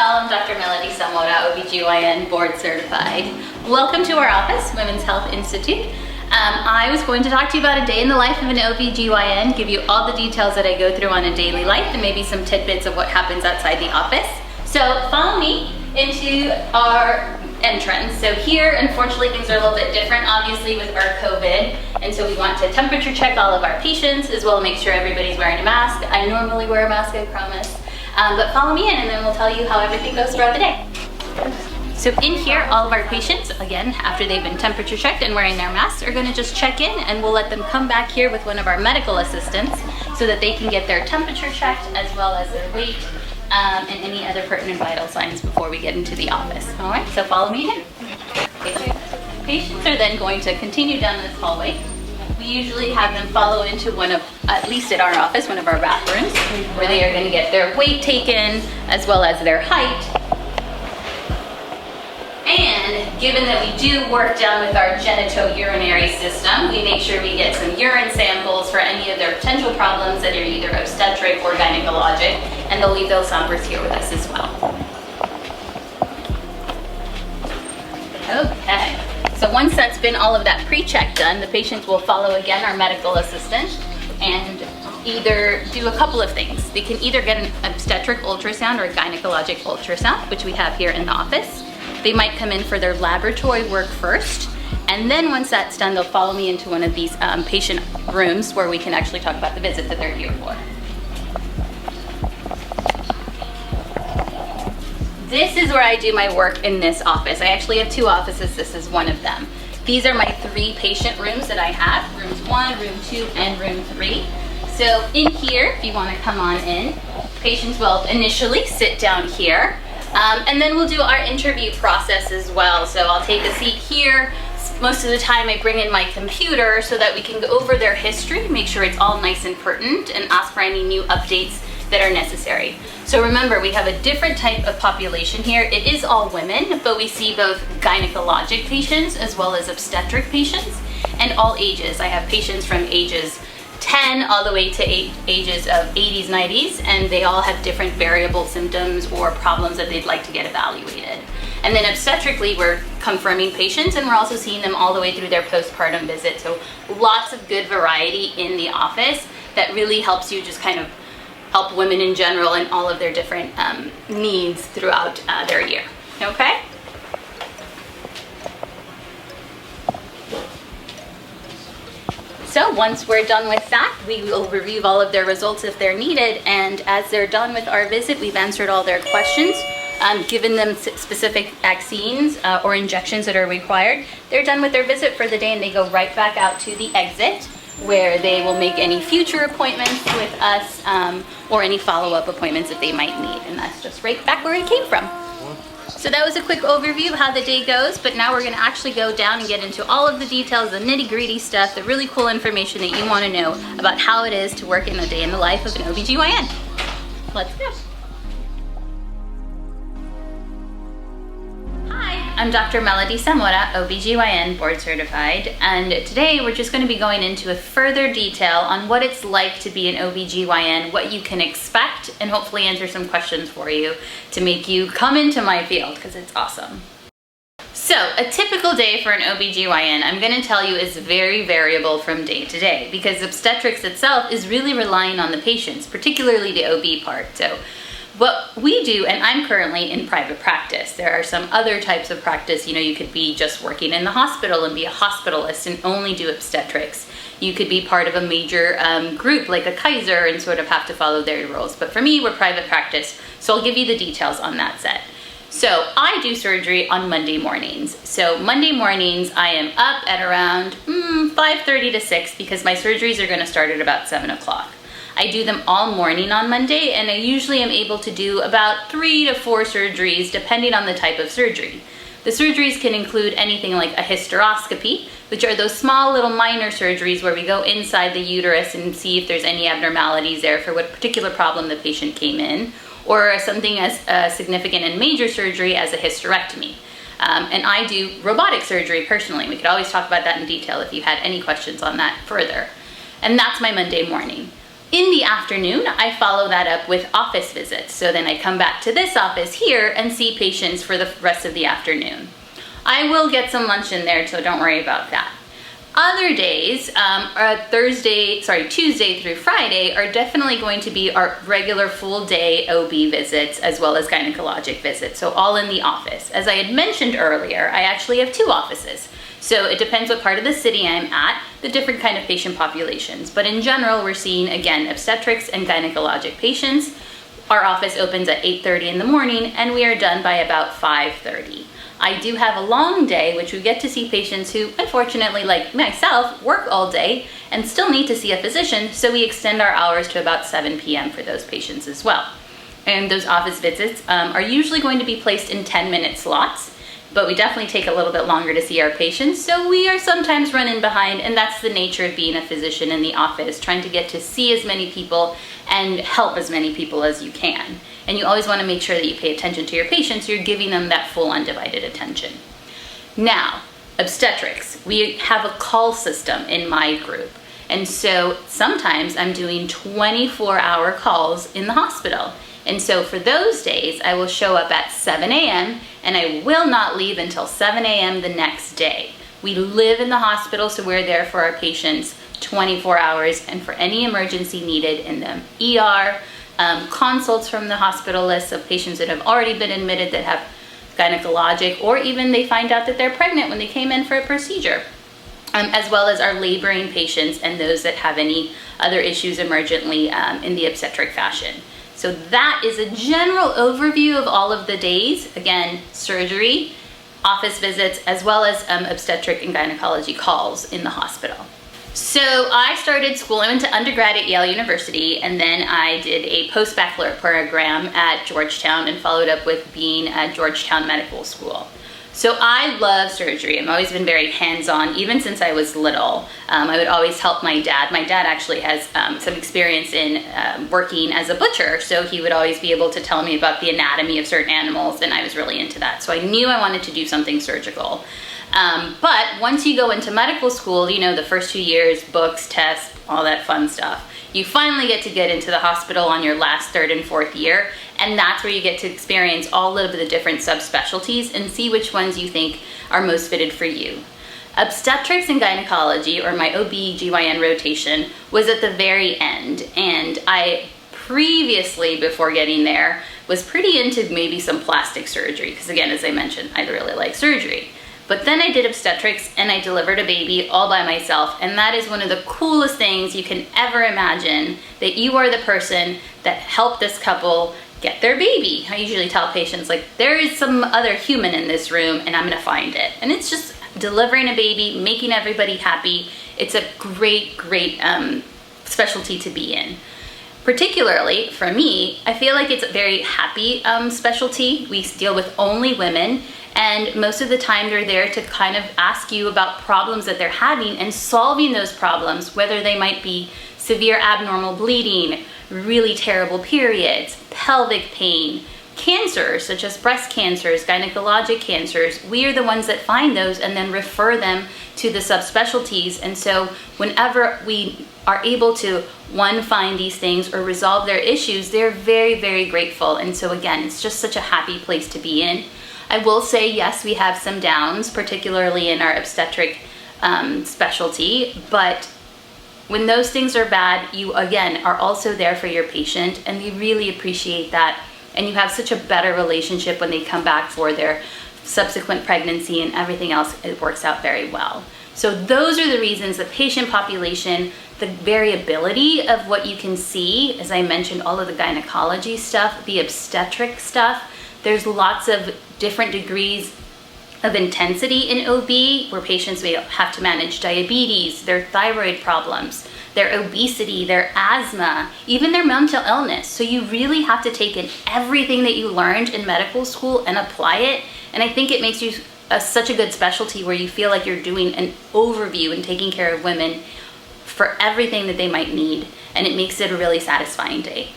I'm Dr. Melodie Zamora, OBGYN, Board Certified. Welcome to our office, Women's Health Institute. I was going to talk to you about a day in the life of an OBGYN, give you all the details that I go through on a daily life and maybe some tidbits of what happens outside the office. So follow me into our entrance. So here, unfortunately, things are a little bit different, obviously, with our COVID. And so we want to temperature check all of our patients, as well as make sure everybody's wearing a mask. I normally wear a mask, I promise. But follow me in and then we'll tell you how everything goes throughout the day. So in here, all of our patients, again, after they've been temperature checked and wearing their masks, are gonna just check in, and we'll let them come back here with one of our medical assistants so that they can get their temperature checked as well as their weight and any other pertinent vital signs before we get into the office. All right, so follow me in. Okay. Patients are then going to continue down this hallway. We usually have them follow into one of, at least at our office, one of our bathrooms, where they are going to get their weight taken as well as their height. And given that we do work down with our genitourinary system, we make sure we get some urine samples for any of their potential problems that are either obstetric or gynecologic, and they'll leave those samples here with us as well. Okay. So once that's been all of that pre-check done, the patients will follow again our medical assistant and either do a couple of things. They can either get an obstetric ultrasound or a gynecologic ultrasound, which we have here in the office. They might come in for their laboratory work first, and then once that's done, they'll follow me into one of these patient rooms where we can actually talk about the visit that they're here for. This is where I do my work in this office. I actually have two offices. This is one of them. These are my 3 patient rooms that I have, rooms 1, room 2, and room 3. So in here, if you want to come on in, patients will initially sit down here, and then we'll do our interview process as well. So I'll take a seat here. Most of the time I bring in my computer so that we can go over their history, make sure it's all nice and pertinent, and ask for any new updates that are necessary. So remember, we have a different type of population here. It is all women, but we see both gynecologic patients as well as obstetric patients, and all ages. I have patients from ages 10 all the way to ages of 80s, 90s, and they all have different variable symptoms or problems that they'd like to get evaluated. And then obstetrically, we're confirming patients, and we're also seeing them all the way through their postpartum visit. So lots of good variety in the office that really helps you just kind of help women in general and all of their different needs throughout their year. Okay? So once we're done with that, we will review all of their results if they're needed, and as they're done with our visit, we've answered all their questions, given them specific vaccines or injections that are required. They're done with their visit for the day, and they go right back out to the exit, where they will make any future appointments with us or any follow-up appointments that they might need, and that's just right back where it came from. So that was a quick overview of how the day goes, but now we're going to actually go down and get into all of the details, the nitty-gritty stuff, the really cool information that you want to know about how it is to work in a day in the life of an OBGYN. Let's go. I'm Dr. Melodie Zamora, OBGYN, Board Certified, and today we're just going to be going into a further detail on what it's like to be an OBGYN, what you can expect, and hopefully answer some questions for you to make you come into my field, because it's awesome. So, a typical day for an OBGYN, I'm going to tell you, is very variable from day to day, because obstetrics itself is really relying on the patients, particularly the OB part. So, what we do, and I'm currently in private practice. There are some other types of practice. You know, you could be just working in the hospital and be a hospitalist and only do obstetrics. You could be part of a major group like a Kaiser and sort of have to follow their rules. But for me, we're private practice, so I'll give you the details on that set. So I do surgery on Monday mornings. So Monday mornings, I am up at around 5:30 to 6 because my surgeries are going to start at about 7 o'clock. I do them all morning on Monday, and I usually am able to do about 3 to 4 surgeries depending on the type of surgery. The surgeries can include anything like a hysteroscopy, which are those small little minor surgeries where we go inside the uterus and see if there's any abnormalities there for what particular problem the patient came in, or something as significant and major surgery as a hysterectomy. And I do robotic surgery personally. We could always talk about that in detail if you had any questions on that further. And that's my Monday morning. In the afternoon, I follow that up with office visits. So then I come back to this office here and see patients for the rest of the afternoon. I will get some lunch in there, so don't worry about that. Other days, Tuesday through Friday are definitely going to be our regular full day OB visits as well as gynecologic visits, so all in the office. As I had mentioned earlier, I actually have 2 offices. So it depends what part of the city I'm at, the different kind of patient populations. But in general, we're seeing, again, obstetrics and gynecologic patients. Our office opens at 8:30 in the morning and we are done by about 5:30. I do have a long day, which we get to see patients who, unfortunately, like myself, work all day and still need to see a physician, so we extend our hours to about 7 p.m. for those patients as well. And those office visits are usually going to be placed in 10-minute slots, but we definitely take a little bit longer to see our patients, so we are sometimes running behind, and that's the nature of being a physician in the office, trying to get to see as many people and help as many people as you can. And you always want to make sure that you pay attention to your patients, you're giving them that full undivided attention. Now, obstetrics. We have a call system in my group. And so sometimes I'm doing 24-hour calls in the hospital. And so for those days, I will show up at 7 a.m. and I will not leave until 7 a.m. the next day. We live in the hospital, so we're there for our patients 24 hours and for any emergency needed in the ER, consults from the hospital list of patients that have already been admitted that have gynecologic, or even they find out that they're pregnant when they came in for a procedure, as well as our laboring patients and those that have any other issues emergently in the obstetric fashion. So that is a general overview of all of the days. Again, surgery, office visits, as well as obstetric and gynecology calls in the hospital. So I started school, I went to undergrad at Yale University, and then I did a post-baccalaureate program at Georgetown and followed up with being at Georgetown Medical School. So I love surgery. I've always been very hands-on, even since I was little. I would always help my dad. My dad actually has some experience in working as a butcher, so he would always be able to tell me about the anatomy of certain animals, and I was really into that. So I knew I wanted to do something surgical. But once you go into medical school, you know, the first 2 years, books, tests, all that fun stuff. You finally get to get into the hospital on your last 3rd and 4th year, and that's where you get to experience all of the different subspecialties and see which ones you think are most fitted for you. Obstetrics and gynecology, or my OBGYN rotation, was at the very end, and I previously, before getting there, was pretty into maybe some plastic surgery, because again, as I mentioned, I really like surgery. But then I did obstetrics and I delivered a baby all by myself, and that is one of the coolest things you can ever imagine, that you are the person that helped this couple get their baby. I usually tell patients, like, there is some other human in this room and I'm gonna find it. And it's just delivering a baby, making everybody happy. It's a great, great specialty to be in. Particularly for me, I feel like it's a very happy specialty. We deal with only women, and most of the time they're there to kind of ask you about problems that they're having and solving those problems, whether they might be severe abnormal bleeding, really terrible periods, pelvic pain, cancers such as breast cancers, gynecologic cancers. We are the ones that find those and then refer them to the subspecialties. And so whenever we are able to, one, find these things or resolve their issues, they're very, very grateful. And so again, it's just such a happy place to be in. I will say, yes, we have some downs, particularly in our obstetric specialty, but when those things are bad, you again are also there for your patient, and we really appreciate that. And you have such a better relationship when they come back for their subsequent pregnancy and everything else. It works out very well. So those are the reasons: the patient population, the variability of what you can see, as I mentioned, all of the gynecology stuff, the obstetric stuff. There's lots of different degrees of intensity in OB, where patients may have to manage diabetes, their thyroid problems, their obesity, their asthma, even their mental illness. So you really have to take in everything that you learned in medical school and apply it. And I think it makes you such a good specialty, where you feel like you're doing an overview and taking care of women for everything that they might need. And it makes it a really satisfying day.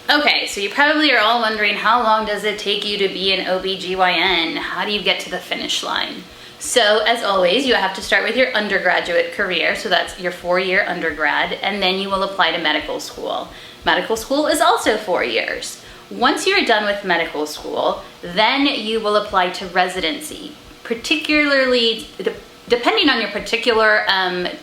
Okay, so you probably are all wondering, how long does it take you to be an OBGYN? How do you get to the finish line? So as always, you have to start with your undergraduate career, so that's your 4-year undergrad, and then you will apply to medical school. Medical school is also 4 years. Once you're done with medical school, then you will apply to residency, particularly depending on your particular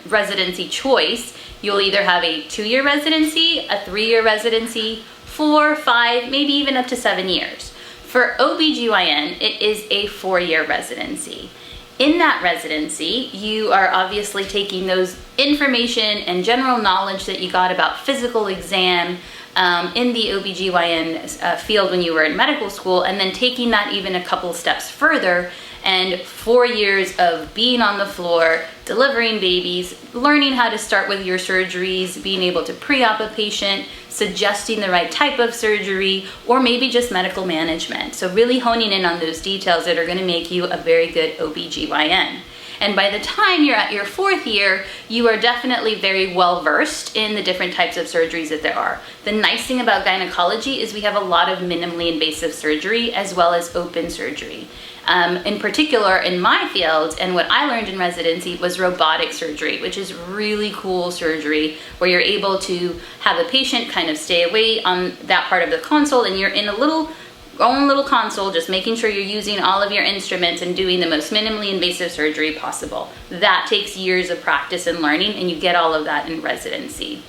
residency choice. You'll either have a 2-year residency, a 3-year residency, 4, 5, maybe even up to 7 years. For OBGYN, it is a 4-year residency. In that residency, you are obviously taking those information and general knowledge that you got about physical exam in the OBGYN field when you were in medical school, and then taking that even a couple steps further, and 4 years of being on the floor, delivering babies, learning how to start with your surgeries, being able to pre-op a patient, suggesting the right type of surgery, or maybe just medical management. So really honing in on those details that are going to make you a very good OBGYN. And by the time you're at your 4th year, you are definitely very well versed in the different types of surgeries that there are. The nice thing about gynecology is we have a lot of minimally invasive surgery as well as open surgery. In particular, in my field, and what I learned in residency was robotic surgery, which is really cool surgery where you're able to have a patient kind of stay away on that part of the console, and you're in a own little console, just making sure you're using all of your instruments and doing the most minimally invasive surgery possible. That takes years of practice and learning, and you get all of that in residency.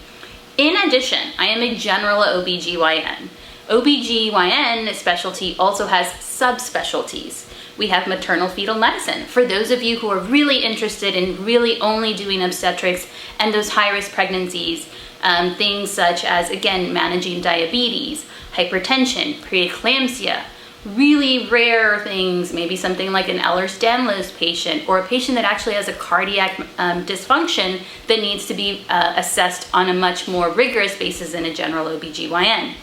In addition, I am a general OBGYN. OBGYN specialty also has subspecialties. We have maternal fetal medicine. For those of you who are really interested in really only doing obstetrics and those high-risk pregnancies, things such as, again, managing diabetes, hypertension, preeclampsia, really rare things, maybe something like an Ehlers-Danlos patient, or a patient that actually has a cardiac dysfunction that needs to be assessed on a much more rigorous basis than a general OBGYN.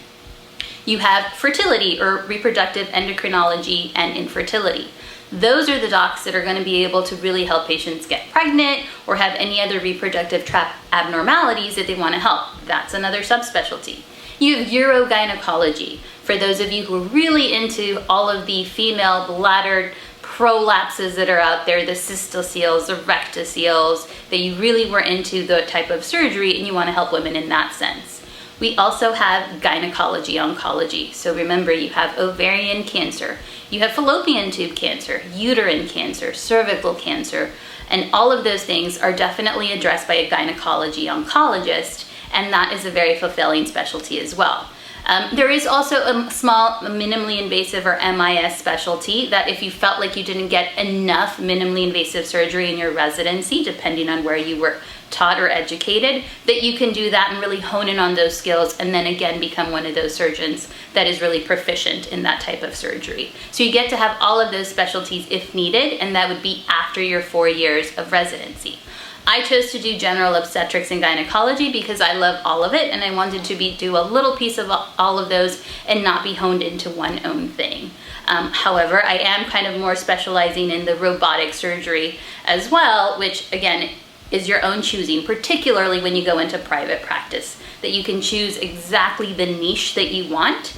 You have fertility or reproductive endocrinology and infertility. Those are the docs that are going to be able to really help patients get pregnant or have any other reproductive tract abnormalities that they want to help. That's another subspecialty. You have urogynecology. For those of you who are really into all of the female bladder prolapses that are out there, the cystoceles, the rectoceles, that you really were into the type of surgery and you want to help women in that sense. We also have gynecology oncology. So remember, you have ovarian cancer, you have fallopian tube cancer, uterine cancer, cervical cancer, and all of those things are definitely addressed by a gynecology oncologist, and that is a very fulfilling specialty as well. There is also a small minimally invasive or MIS specialty that if you felt like you didn't get enough minimally invasive surgery in your residency, depending on where you were taught or educated, that you can do that and really hone in on those skills and then again become one of those surgeons that is really proficient in that type of surgery. So you get to have all of those specialties if needed, and that would be after your 4 years of residency. I chose to do general obstetrics and gynecology because I love all of it, and I wanted to do a little piece of all of those and not be honed into one own thing. However, I am kind of more specializing in the robotic surgery as well, which again is your own choosing, particularly when you go into private practice, that you can choose exactly the niche that you want.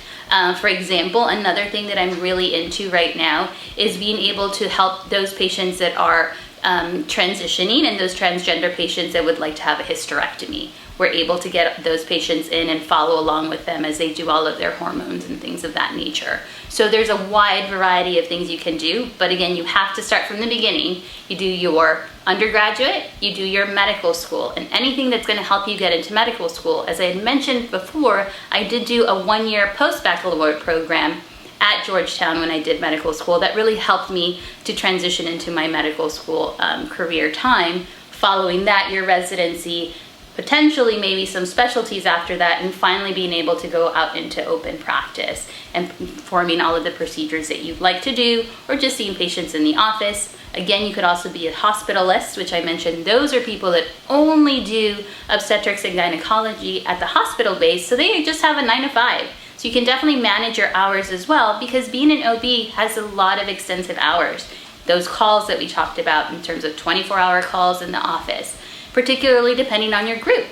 For example, another thing that I'm really into right now is being able to help those patients that are transitioning and those transgender patients that would like to have a hysterectomy. We're able to get those patients in and follow along with them as they do all of their hormones and things of that nature. So there's a wide variety of things you can do, but again, you have to start from the beginning. You do your undergraduate, you do your medical school, and anything that's going to help you get into medical school. As I had mentioned before, I did do a 1-year post-baccalaureate program at Georgetown when I did medical school that really helped me to transition into my medical school career time. Following that, your residency, potentially maybe some specialties after that, and finally being able to go out into open practice and performing all of the procedures that you'd like to do, or just seeing patients in the office. Again, you could also be a hospitalist, which I mentioned. Those are people that only do obstetrics and gynecology at the hospital base, so they just have a 9 to 5. So you can definitely manage your hours as well, because being an OB has a lot of extensive hours. Those calls that we talked about in terms of 24-hour calls in the office, particularly depending on your group.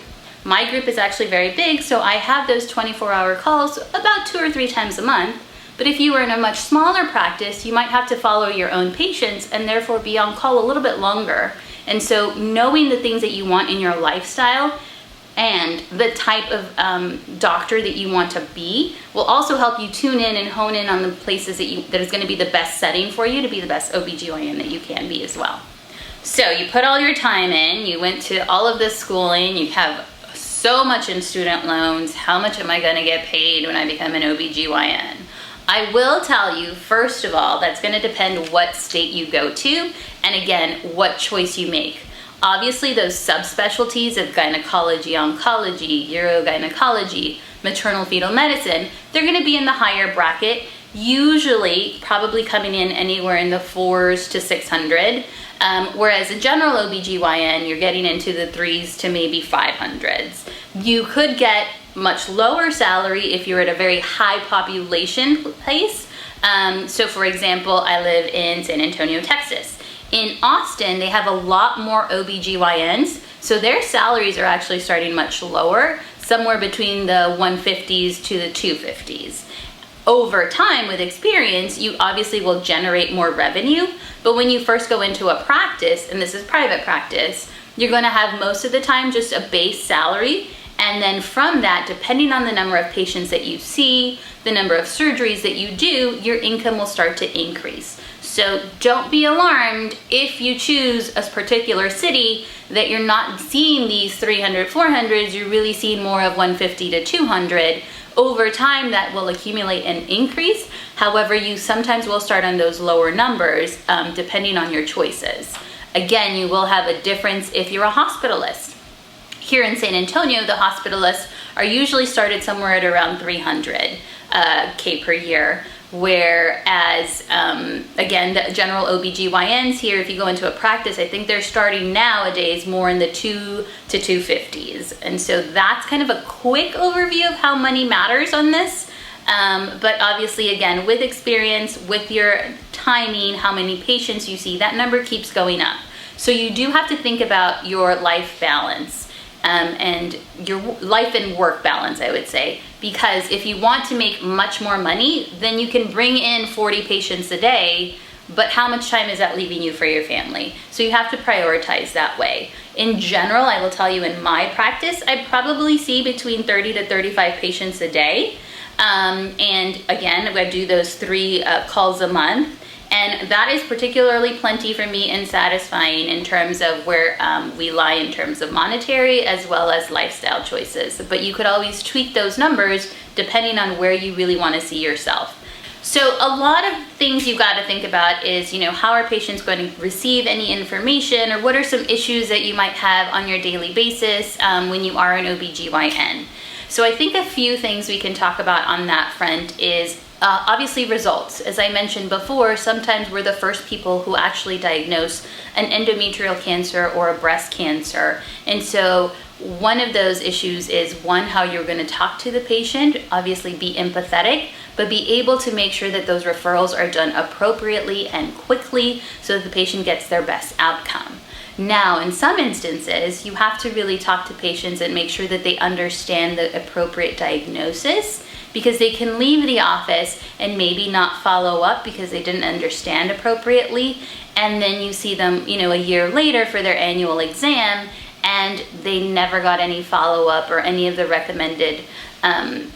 My group is actually very big, so I have those 24-hour calls about 2 or 3 times a month. But if you were in a much smaller practice, you might have to follow your own patients and therefore be on call a little bit longer. And so knowing the things that you want in your lifestyle and the type of doctor that you want to be will also help you tune in and hone in on the places that is going to be the best setting for you to be the best OBGYN that you can be as well. So you put all your time in, you went to all of this schooling, you have so much in student loans. How much am I going to get paid when I become an OBGYN? I will tell you, first of all, that's going to depend what state you go to, and again, what choice you make. Obviously, those subspecialties of gynecology, oncology, urogynecology, maternal fetal medicine, they're going to be in the higher bracket, usually probably coming in anywhere in the 4s to 600. Whereas a general OBGYN, you're getting into the 3s to maybe 500s. You could get much lower salary if you're at a very high population place. So for example, I live in San Antonio, Texas. In Austin, they have a lot more OBGYNs, so their salaries are actually starting much lower, somewhere between the 150s to the 250s. Over time, with experience, you obviously will generate more revenue, but when you first go into a practice, and this is private practice, you're going to have most of the time just a base salary, and then from that, depending on the number of patients that you see, the number of surgeries that you do, your income will start to increase. So don't be alarmed if you choose a particular city that you're not seeing these 300, 400s, you're really seeing more of 150 to 200. Over time, that will accumulate and increase. However, you sometimes will start on those lower numbers depending on your choices. Again, you will have a difference if you're a hospitalist. Here in San Antonio, the hospitalists are usually started somewhere at around 300K per year. Whereas, again, the general OBGYNs here, if you go into a practice, I think they're starting nowadays more in the 2 to 250s. And so that's kind of a quick overview of how money matters on this. But obviously, again, with experience, with your timing, how many patients you see, that number keeps going up. So you do have to think about your life balance. And your life and work balance, I would say, because if you want to make much more money, then you can bring in 40 patients a day, but how much time is that leaving you for your family? So you have to prioritize that way. In general, I will tell you in my practice, I probably see between 30 to 35 patients a day. And again, I do those 3 calls a month. And that is particularly plenty for me and satisfying in terms of where we lie in terms of monetary as well as lifestyle choices. But you could always tweak those numbers depending on where you really want to see yourself. So a lot of things you've got to think about is, how are patients going to receive any information, or what are some issues that you might have on your daily basis when you are an OBGYN. So I think a few things we can talk about on that front is obviously results. As I mentioned before, sometimes we're the first people who actually diagnose an endometrial cancer or a breast cancer. And so one of those issues is, one, how you're going to talk to the patient, obviously be empathetic, but be able to make sure that those referrals are done appropriately and quickly so that the patient gets their best outcome. Now, in some instances, you have to really talk to patients and make sure that they understand the appropriate diagnosis, because they can leave the office and maybe not follow up because they didn't understand appropriately. And then you see them, a year later for their annual exam, and they never got any follow-up or any of the recommended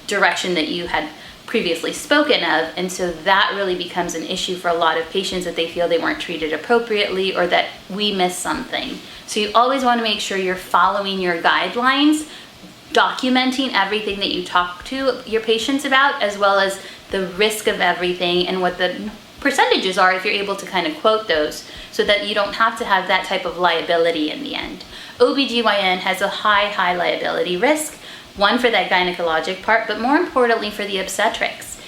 direction that you had previously spoken of. And so that really becomes an issue for a lot of patients, that they feel they weren't treated appropriately or that we missed something. So you always want to make sure you're following your guidelines, documenting everything that you talk to your patients about, as well as the risk of everything and what the percentages are if you're able to kind of quote those, so that you don't have to have that type of liability in the end. OBGYN has a high liability risk, one for that gynecologic part, but more importantly for the obstetrics.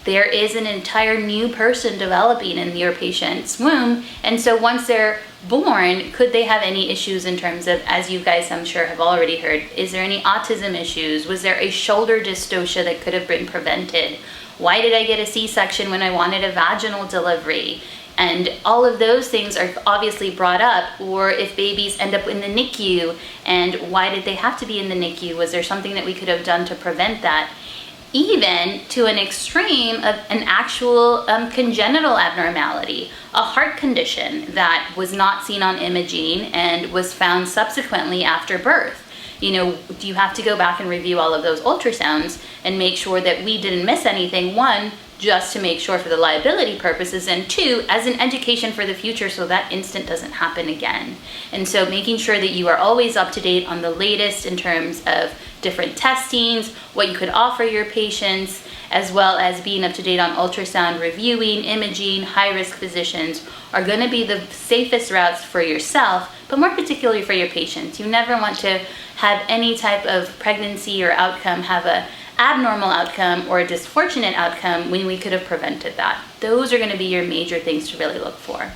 There is an entire new person developing in your patient's womb, and so once they're born, could they have any issues in terms of, as you guys I'm sure have already heard, is there any autism issues? Was there a shoulder dystocia that could have been prevented? Why did I get a C-section when I wanted a vaginal delivery? And all of those things are obviously brought up. Or if babies end up in the NICU, and why did they have to be in the NICU? Was there something that we could have done to prevent that? even to an extreme of an actual congenital abnormality, a heart condition that was not seen on imaging and was found subsequently after birth. Do you have to go back and review all of those ultrasounds and make sure that we didn't miss anything? One, just to make sure for the liability purposes, and two, as an education for the future so that incident doesn't happen again. And so making sure that you are always up to date on the latest in terms of different testings, what you could offer your patients, as well as being up to date on ultrasound reviewing, imaging, high-risk physicians are going to be the safest routes for yourself, but more particularly for your patients. You never want to have any type of pregnancy or outcome have a abnormal outcome or a disfortunate outcome when we could have prevented that. Those are going to be your major things to really look for.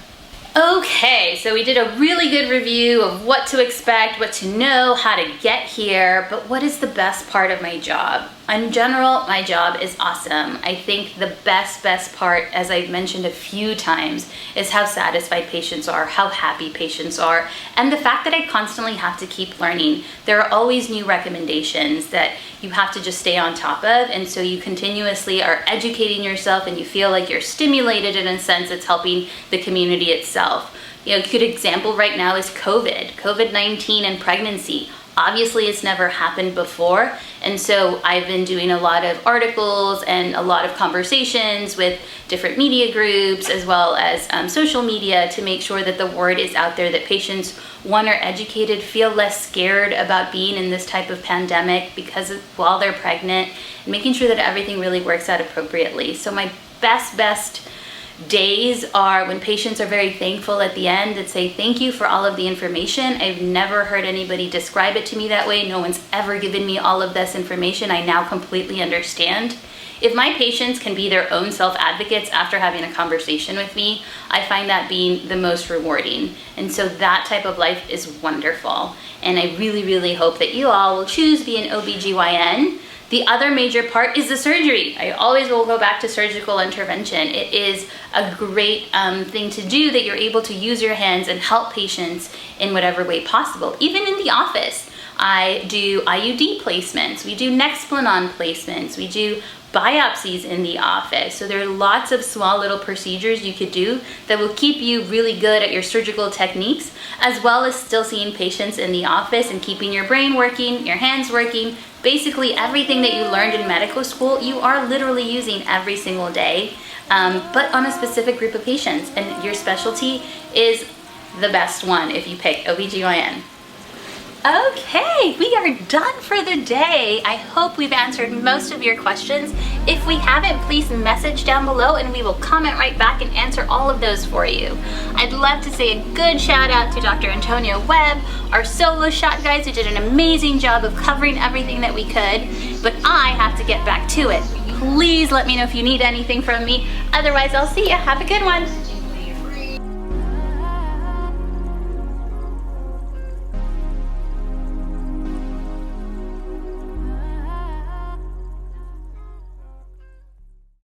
Okay, so we did a really good review of what to expect, what to know, how to get here, but what is the best part of my job? In general, my job is awesome. I think the best part, as I've mentioned a few times, is how satisfied patients are, how happy patients are, and the fact that I constantly have to keep learning. There are always new recommendations that you have to just stay on top of, and so you continuously are educating yourself and you feel like you're stimulated in a sense that's helping the community itself. A good example right now is COVID-19 and pregnancy. Obviously, it's never happened before, and so I've been doing a lot of articles and a lot of conversations with different media groups as well as social media to make sure that the word is out there that patients, one, are educated, feel less scared about being in this type of pandemic while they're pregnant, and making sure that everything really works out appropriately. So my best days are when patients are very thankful at the end that say, thank you for all of the information. I've never heard anybody describe it to me that way. No one's ever given me all of this information. I now completely understand. If my patients can be their own self-advocates after having a conversation with me, I find that being the most rewarding. And so that type of life is wonderful. And I really hope that you all will choose to be an OBGYN. The other major part is the surgery. I always will go back to surgical intervention. It is a great thing to do that you're able to use your hands and help patients in whatever way possible. Even in the office, I do IUD placements, we do Nexplanon placements, we do biopsies in the office. So there are lots of small little procedures you could do that will keep you really good at your surgical techniques, as well as still seeing patients in the office and keeping your brain working, your hands working. Basically everything that you learned in medical school, you are literally using every single day, but on a specific group of patients. And your specialty is the best one if you pick OBGYN. Okay, we are done for the day. I hope we've answered most of your questions. If we haven't, please message down below and we will comment right back and answer all of those for you. I'd love to say a good shout out to Dr. Antonio Webb, our solo shot guys who did an amazing job of covering everything that we could, but I have to get back to it. Please let me know if you need anything from me. Otherwise, I'll see you. Have a good one.